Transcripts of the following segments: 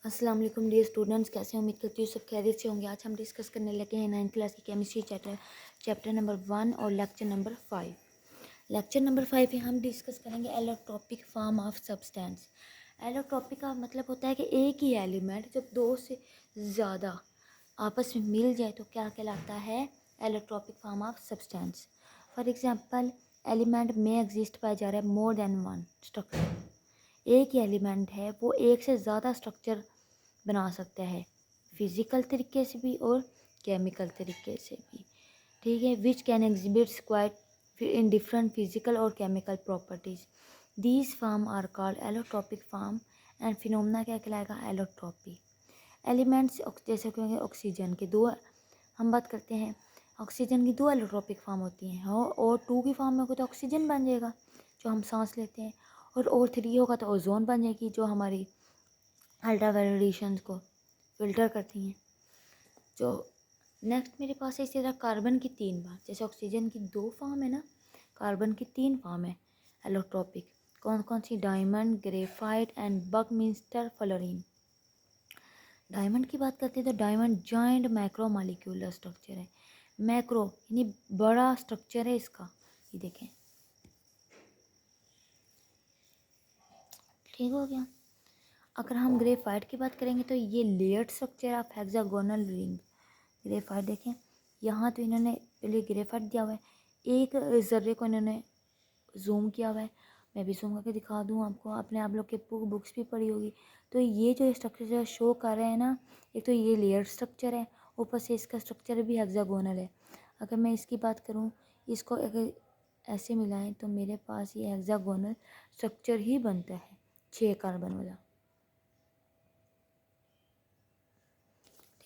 अस्सलाम वालेकुम dear students, कैसे हैं? उम्मीद करती हूँ सब खैरियत से होंगे। आज हम डिस्कस करने लगे हैं 9th क्लास की केमिस्ट्री चैप्टर नंबर 1 और लेक्चर नंबर 5। लेक्चर नंबर 5 में हम डिस्कस करेंगे allotropic form of substance. Allotropic का मतलब होता है कि एक ही एलिमेंट जब दो से ज़्यादा आपस में मिल जाए तो क्या कहलाता है? Allotropic form of substance. For example, element में एग्जिस्ट पाया जा रहा है मोर देन वन स्ट्रक्चर। एक ही एलिमेंट है, वो एक से ज़्यादा स्ट्रक्चर बना सकता है, फिज़िकल तरीके से भी और केमिकल तरीके से भी। ठीक है, which can exhibits quite in different physical और chemical properties. These form are called allotropic form and phenomena क्या कहलाएगा? एलोट्रोपी। एलिमेंट्स जैसे कि ऑक्सीजन के दो, हम बात करते हैं ऑक्सीजन की दो एलोट्रोपिक फार्म होती हैं। और टू की फार्म में होगा तो ऑक्सीजन बन जाएगा जो हम सांस लेते हैं, और थ्री होगा तो ओजोन बन जाएगी जो हमारी अल्ट्रावायलेट रेडिएशन को फिल्टर करती हैं। जो नेक्स्ट मेरे पास है इसी तरह कार्बन की 3 बार, जैसे ऑक्सीजन की 2 फॉर्म है ना, कार्बन की 3 फॉर्म है एलोट्रोपिक। कौन कौन सी? Diamond, graphite and buckminster fullerene. Diamond की बात करते हैं तो diamond giant macro molecular structure है। मैक्रो यानी बड़ा स्ट्रक्चर है इसका, ये देखें, ठीक हो गया। अगर हम ग्रेफाइट की बात करेंगे तो ये layered structure of hexagonal ring. Graphite देखें, यहाँ तो इन्होंने पहले ग्रेफाइट दिया हुआ है, एक ज़र्रे को इन्होंने जूम किया हुआ है। मैं भी जूम करके दिखा दूँ आपको, आपने आप लोग के बुक्स भी पढ़ी होगी। तो ये जो स्ट्रक्चर शो कर रहे हैं ना, एक तो ये लेयर्ड स्ट्रक्चर है, ऊपर से इसका स्ट्रक्चर भी हेक्सागोनल है। अगर मैं इसकी बात करूँ, इसको अगर ऐसे मिलाएं तो मेरे पास ये हेक्सागोनल स्ट्रक्चर ही बनता है, 6 कार्बन वाला।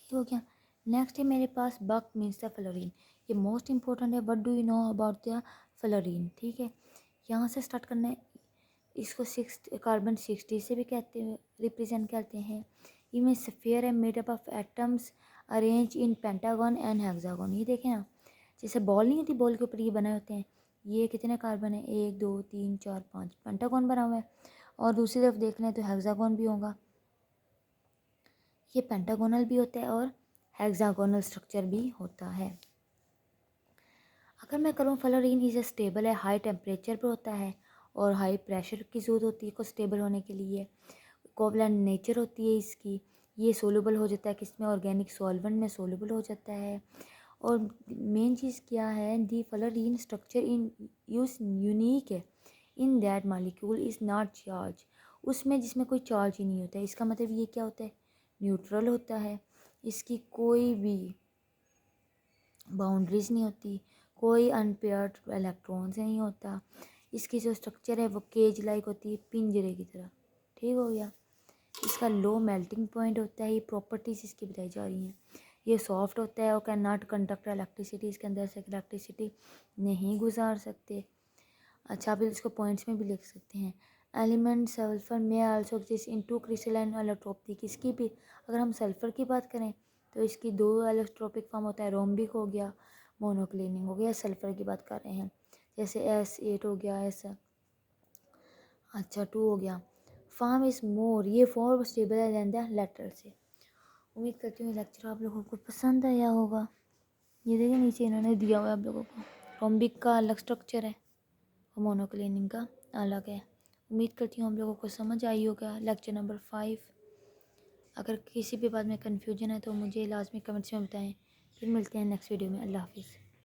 हो गया। नेक्स्ट है मेरे पास बकमिंस्टर फ्लोरीन। ये मोस्ट इंपॉर्टेंट है। What do you know about the fluorine? ठीक है, यहाँ से स्टार्ट करना है। इसको कार्बन 60 से भी कहते हैं, रिप्रेजेंट करते हैं। इनमें सफेयर है, made up of atoms arrange in pentagon and hexagon. ये देखें ना, जैसे बॉल नहीं होती, बॉल के ऊपर ये बने होते हैं। ये कितने कार्बन है? 1 2 3 4 5, पेंटागन बना हुआ है। और दूसरी तरफ देख लें तो हेक्सागन भी होगा। ये पेंटागोनल भी होता है और हेक्सागोनल स्ट्रक्चर भी होता है। अगर मैं करूँ, फ्लोरीन इज़ स्टेबल है, हाई टेम्परेचर पर होता है और हाई प्रेशर की ज़रूरत होती है को स्टेबल होने के लिए। कोवलेंट नेचर होती है इसकी। ये सोलूबल हो जाता है किसमें? ऑर्गेनिक सॉल्वेंट में सोलूबल हो जाता है। और मेन चीज़ क्या है? The fullerene structure in use unique है in that molecule is not charge. उसमें जिसमें कोई चार्ज ही नहीं होता है। इसका मतलब ये क्या होता है? न्यूट्रल होता है। इसकी कोई भी बाउंड्रीज नहीं होती, कोई अनपेयर्ड इलेक्ट्रॉन्स नहीं होता। इसकी जो स्ट्रक्चर है वो केज लाइक होती है, पिंजरे की तरह। ठीक हो गया। इसका लो मेल्टिंग पॉइंट होता है। ये प्रॉपर्टीज़ इसकी बताई जा रही हैं। ये सॉफ्ट होता है और कैन नॉट कंडक्ट इलेक्ट्रिसिटी। इसके अंदर से इलेक्ट्रिसिटी नहीं गुजार सकते। अच्छा, आप इसको पॉइंट्स में भी लिख सकते हैं। एलिमेंट सल्फर में also exist in 2 crystalline allotropic. इसकी भी अगर हम सल्फर की बात करें तो इसकी 2 एलोट्रोपिक फॉर्म होता है, रोम्बिक हो गया, मोनोक्लिनिक हो गया। सल्फर की बात कर रहे हैं, जैसे S8 हो गया, S2 हो गया। फॉर्म इज़ मोर, ये फॉर्म स्टेबल है दैन द लेटर से। उम्मीद करती हूँ लेक्चर आप लोगों को पसंद आया होगा। ये देखिए नीचे इन्होंने दिया हुआ है आप लोगों को, रोम्बिक का अलग स्ट्रक्चर है और मोनोक्लिनिक का अलग है। उम्मीद करती हूँ आप लोगों को समझ आई होगा लेक्चर नंबर 5। अगर किसी भी बात में कन्फ्यूजन है तो मुझे लाजमी कमेंट्स में बताएं। फिर मिलते हैं नेक्स्ट वीडियो में। अल्लाह हाफिज़।